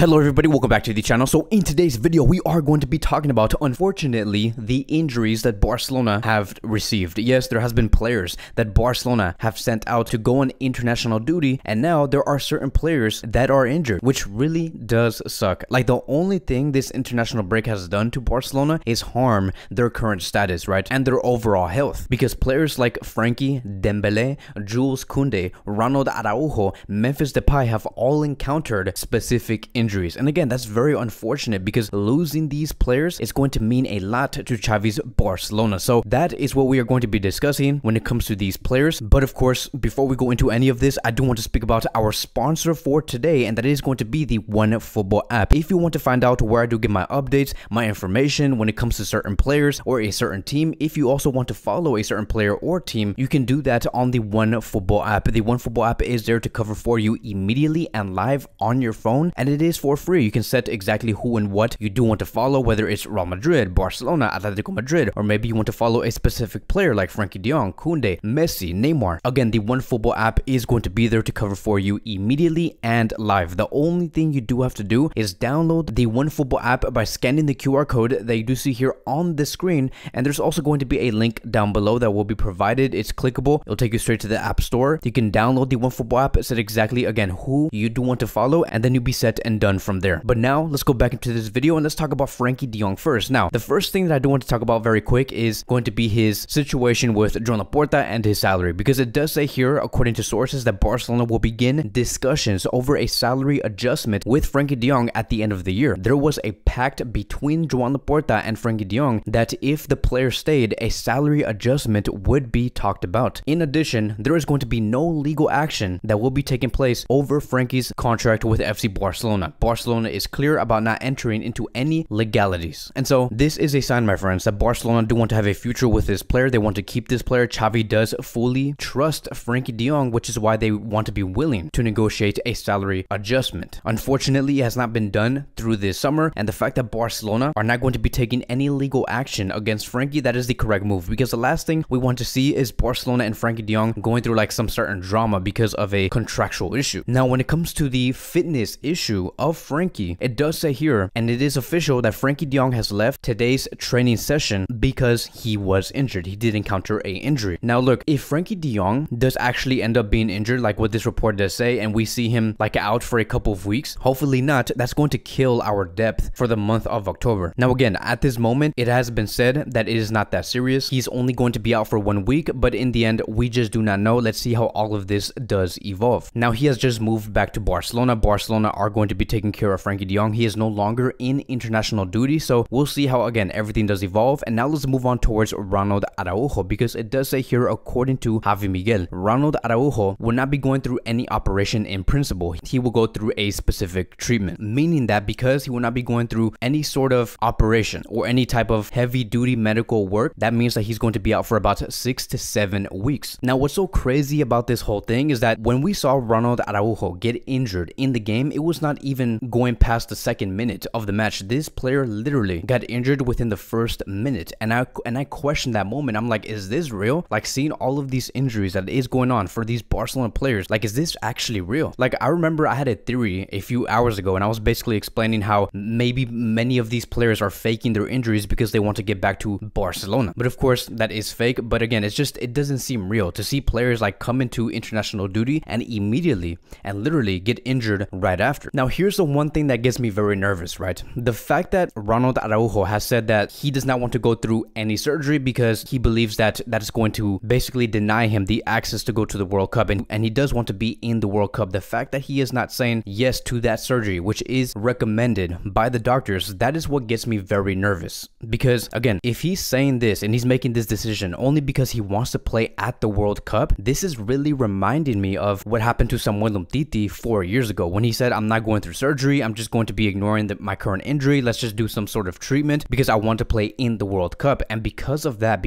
Hello everybody, welcome back to the channel. So in today's video, we are going to be talking about, unfortunately, the injuries that Barcelona have received. Yes, there has been players that Barcelona have sent out to go on international duty, and now there are certain players that are injured, which really does suck. Like, the only thing this international break has done to Barcelona is harm their current status, right? And their overall health. Because players like Frenkie, Dembele, Kunde, Ronald Araujo, Memphis Depay have all encountered specific injuries. And again, that's very unfortunate because losing these players is going to mean a lot to Xavi's Barcelona. So that is what we are going to be discussing when it comes to these players. But of course, before we go into any of this, I do want to speak about our sponsor for today, and that is going to be the OneFootball app. If you want to find out where I do get my updates, my information when it comes to certain players or a certain team, if you also want to follow a certain player or team, you can do that on the OneFootball app. The OneFootball app is there to cover for you immediately and live on your phone, and it is for free. You can set exactly who and what you do want to follow, whether it's Real Madrid, Barcelona, Atletico Madrid, or maybe you want to follow a specific player like Frenkie Kunde, Messi, Neymar. Again, the OneFootball app is going to be there to cover for you immediately and live. The only thing you do have to do is download the OneFootball app by scanning the QR code that you do see here on the screen, and there's also going to be a link down below that will be provided. It's clickable. It'll take you straight to the App Store. You can download the OneFootball app, set exactly again who you do want to follow, and then you'll be set and done from there. But now let's go back into this video and let's talk about Frenkie first. Now, the first thing that I do want to talk about very quick is going to be his situation with Joan Laporta and his salary, because it does say here, according to sources, that Barcelona will begin discussions over a salary adjustment with Frenkie at the end of the year. There was a pact between Joan Laporta and Frenkie that if the player stayed, a salary adjustment would be talked about. In addition, there is going to be no legal action that will be taking place over Frenkie's contract with FC Barcelona. Barcelona is clear about not entering into any legalities. And so this is a sign, my friends, that Barcelona do want to have a future with this player. They want to keep this player. Xavi does fully trust Frenkie, which is why they want to be willing to negotiate a salary adjustment. Unfortunately, it has not been done through this summer, and the fact that Barcelona are not going to be taking any legal action against Frenkie, that is the correct move, because the last thing we want to see is Barcelona and Frenkie going through like some certain drama because of a contractual issue. Now, when it comes to the fitness issue of Frenkie, it does say here, and it is official, that Frenkie has left today's training session because he was injured. He did encounter a injury. Now look, if Frenkie does actually end up being injured, like what this report does say, and we see him like out for a couple of weeks, hopefully not, that's going to kill our depth for the month of October. Now again, at this moment, it has been said that it is not that serious. He's only going to be out for 1 week, but in the end, we just do not know. Let's see how all of this does evolve. Now, he has just moved back to Barcelona. Barcelona are going to be taking care of Frenkie He is no longer in international duty, so we'll see how, again, everything does evolve. And now let's move on towards Ronald Araujo, because it does say here, according to Javi Miguel, Ronald Araujo will not be going through any operation in principle. He will go through a specific treatment, meaning that because he will not be going through any sort of operation or any type of heavy-duty medical work, that means that he's going to be out for about 6 to 7 weeks. Now, what's so crazy about this whole thing is that when we saw Ronald Araujo get injured in the game, it was not even going past the second minute of the match. This player literally got injured within the first minute, and I questioned that moment. I'm like, is this real? Like, seeing all of these injuries that is going on for these Barcelona players, like, is this actually real? Like, I remember I had a theory a few hours ago, and I was basically explaining how maybe many of these players are faking their injuries because they want to get back to Barcelona. But of course, that is fake. But again, it doesn't seem real to see players like come into international duty and immediately and literally get injured right after. Now, here's the one thing that gets me very nervous, right? The fact that Ronald Araujo has said that he does not want to go through any surgery because he believes that that is going to basically deny him the access to go to the World Cup, and he does want to be in the World Cup. The fact that he is not saying yes to that surgery, which is recommended by the doctors, that is what gets me very nervous. Because again, if he's saying this and he's making this decision only because he wants to play at the World Cup, this is really reminding me of what happened to Samuel Umtiti 4 years ago when he said, I'm not going through surgery, I'm just going to be ignoring my current injury, let's just do some sort of treatment because I want to play in the World Cup. And because of that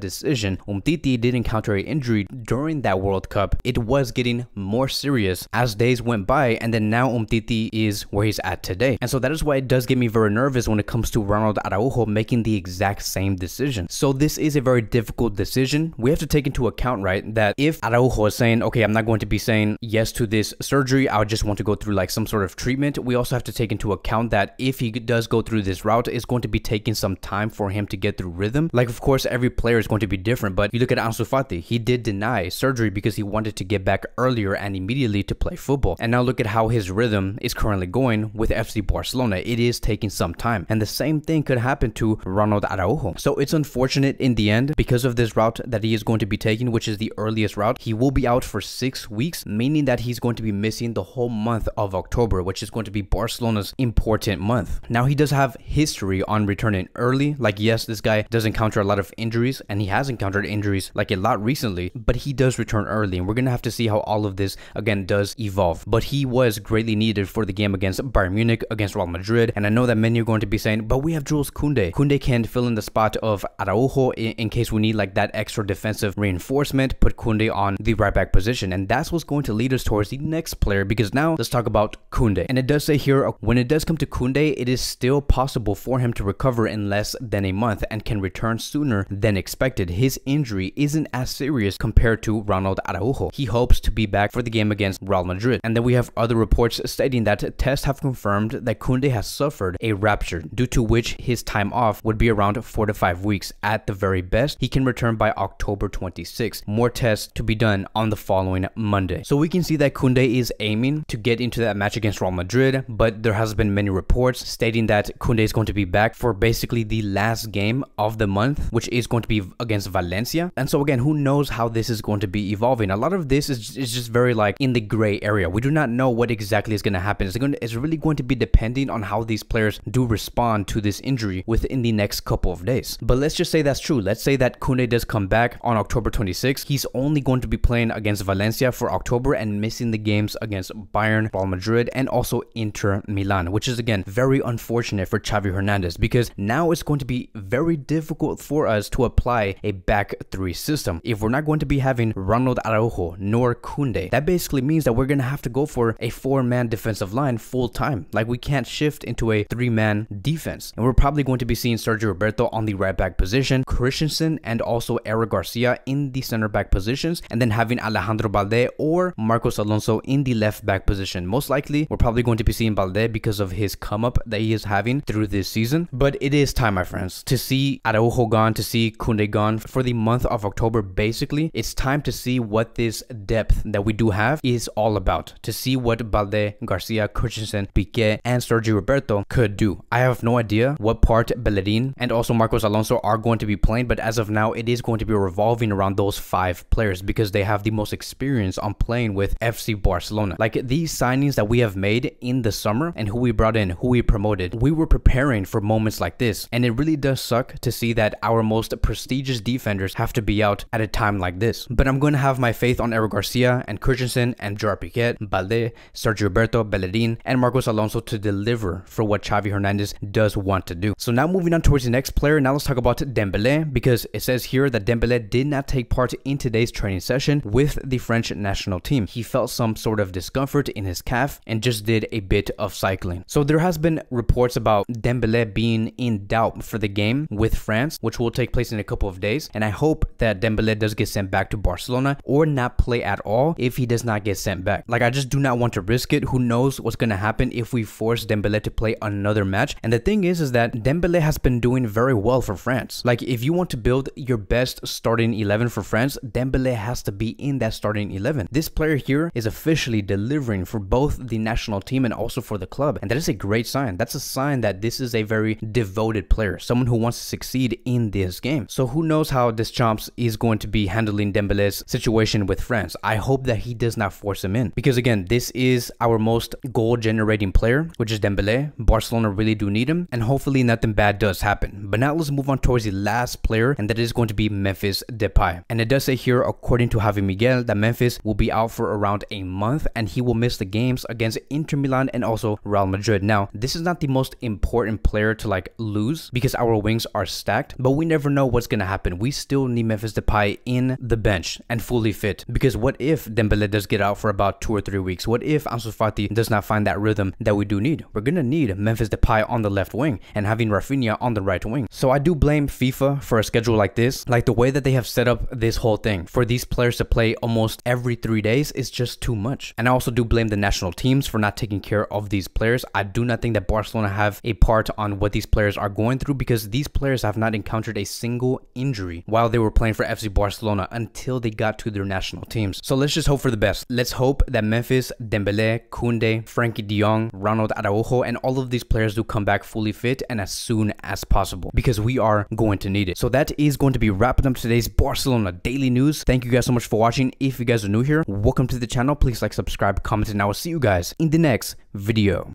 decision, Umtiti did encounter an injury during that World Cup. It was getting more serious as days went by, and then now Umtiti is where he's at today. And so that is why it does get me very nervous when it comes to Ronald Araujo making the exact same decision. So this is a very difficult decision. We have to take into account, right, that if Araujo is saying, okay, I'm not going to be saying yes to this surgery, I just want to go through like some sort of treatment, treatment, we also have to take into account that if he does go through this route, it's going to be taking some time for him to get through rhythm. Like, of course, every player is going to be different, but you look at Ansu Fati, he did deny surgery because he wanted to get back earlier and immediately to play football. And now look at how his rhythm is currently going with FC Barcelona. It is taking some time. And the same thing could happen to Ronald Araujo. So it's unfortunate in the end because of this route that he is going to be taking, which is the earliest route. He will be out for 6 weeks, meaning that he's going to be missing the whole month of October, which is going to be Barcelona's important month. Now, he does have history on returning early. Like, yes, this guy does encounter a lot of injuries, and he has encountered injuries like a lot recently, but he does return early, and we're going to have to see how all of this again does evolve. But he was greatly needed for the game against Bayern Munich, against Real Madrid, and I know that many are going to be saying, but we have Jules Kounde. Kounde can fill in the spot of Araujo in case we need like that extra defensive reinforcement, put Kounde on the right back position, and that's what's going to lead us towards the next player, because now let's talk about Kounde. And it does say here, when it does come to Kounde, it is still possible for him to recover in less than a month and can return sooner than expected. His injury isn't as serious compared to Ronald Araujo. He hopes to be back for the game against Real Madrid. And then we have other reports stating that tests have confirmed that Kounde has suffered a rupture, due to which his time off would be around 4 to 5 weeks at the very best. He can return by October 26th. More tests to be done on the following Monday. So we can see that Kounde is aiming to get into that match against Real Madrid, but there has been many reports stating that Kounde is going to be back for basically the last game of the month, which is going to be against Valencia. And so again, who knows how this is going to be evolving? A lot of this is just very like in the gray area. We do not know what exactly is going to happen. It's really going to be depending on how these players do respond to this injury within the next couple of days. But let's just say that's true. Let's say that Kounde does come back on October 26th. He's only going to be playing against Valencia for October and missing the games against Bayern, Real Madrid, and also Inter Milan, which is again very unfortunate for Xavi Hernandez, because now it's going to be very difficult for us to apply a back three system if we're not going to be having Ronald Araujo nor Kounde. That basically means that we're going to have to go for a 4-man defensive line full time. Like, we can't shift into a 3-man defense, and we're probably going to be seeing Sergio Roberto on the right back position, Christensen and also Eric Garcia in the center back positions, and then having Alejandro Balde or Marcos Alonso in the left back position. Most likely we're probably going to be seeing Balde because of his come up that he is having through this season. But it is time, my friends, to see Araujo gone, to see Kounde gone for the month of October. Basically, it's time to see what this depth that we do have is all about, to see what Balde, Garcia, Christensen, Piqué, and Sergio Roberto could do. I have no idea what part Bellerin and also Marcos Alonso are going to be playing, but as of now, it is going to be revolving around those 5 players because they have the most experience on playing with FC Barcelona. Like, these signings that we have made in the summer and who we brought in, who we promoted, we were preparing for moments like this, and it really does suck to see that our most prestigious defenders have to be out at a time like this. But I'm going to have my faith on Eric Garcia and Christensen and Gerard Piqué, Balde, Sergio Roberto, Bellerin, and Marcos Alonso to deliver for what Xavi Hernandez does want to do. So now moving on towards the next player, now let's talk about Dembele, because it says here that Dembele did not take part in today's training session with the French national team. He felt some sort of discomfort in his calf and just did a bit of cycling. So there has been reports about Dembele being in doubt for the game with France, which will take place in a couple of days, and I hope that Dembele does get sent back to Barcelona or not play at all if he does not get sent back. Like, I just do not want to risk it. Who knows what's going to happen if we force Dembele to play another match. And the thing is that Dembele has been doing very well for France. Like, if you want to build your best starting 11 for France, Dembele has to be in that starting 11. This player here is officially delivering for both the national team and also for the club, and that is a great sign. That's a sign that this is a very devoted player, someone who wants to succeed in this game. So who knows how Deschamps is going to be handling Dembele's situation with France. I hope that he does not force him in, because again, this is our most goal generating player, which is Dembele. Barcelona really do need him, and hopefully nothing bad does happen. But now let's move on towards the last player, and that is going to be Memphis Depay. And it does say here, according to Javi Miguel, that Memphis will be out for around a month and he will miss the games against Inter Milan and also Real Madrid. Now, this is not the most important player to like lose because our wings are stacked, but we never know what's gonna happen. We still need Memphis Depay in the bench and fully fit, because what if Dembele does get out for about 2 or 3 weeks? What if Ansu Fati does not find that rhythm that we do need? We're gonna need Memphis Depay on the left wing and having Rafinha on the right wing. So I do blame FIFA for a schedule like this. Like, the way that they have set up this whole thing for these players to play almost every 3 days is just too much. And I also do blame the national teams for not taking taking care of these players. I do not think that Barcelona have a part on what these players are going through, because these players have not encountered a single injury while they were playing for FC Barcelona until they got to their national teams. So let's just hope for the best. Let's hope that Memphis, Dembele, Kunde, Frenkie de Jong, Ronald Araujo, and all of these players do come back fully fit and as soon as possible, because we are going to need it. So that is going to be wrapping up today's Barcelona daily news. Thank you guys so much for watching. If you guys are new here, welcome to the channel. Please like, subscribe, comment, and I will see you guys in the next video.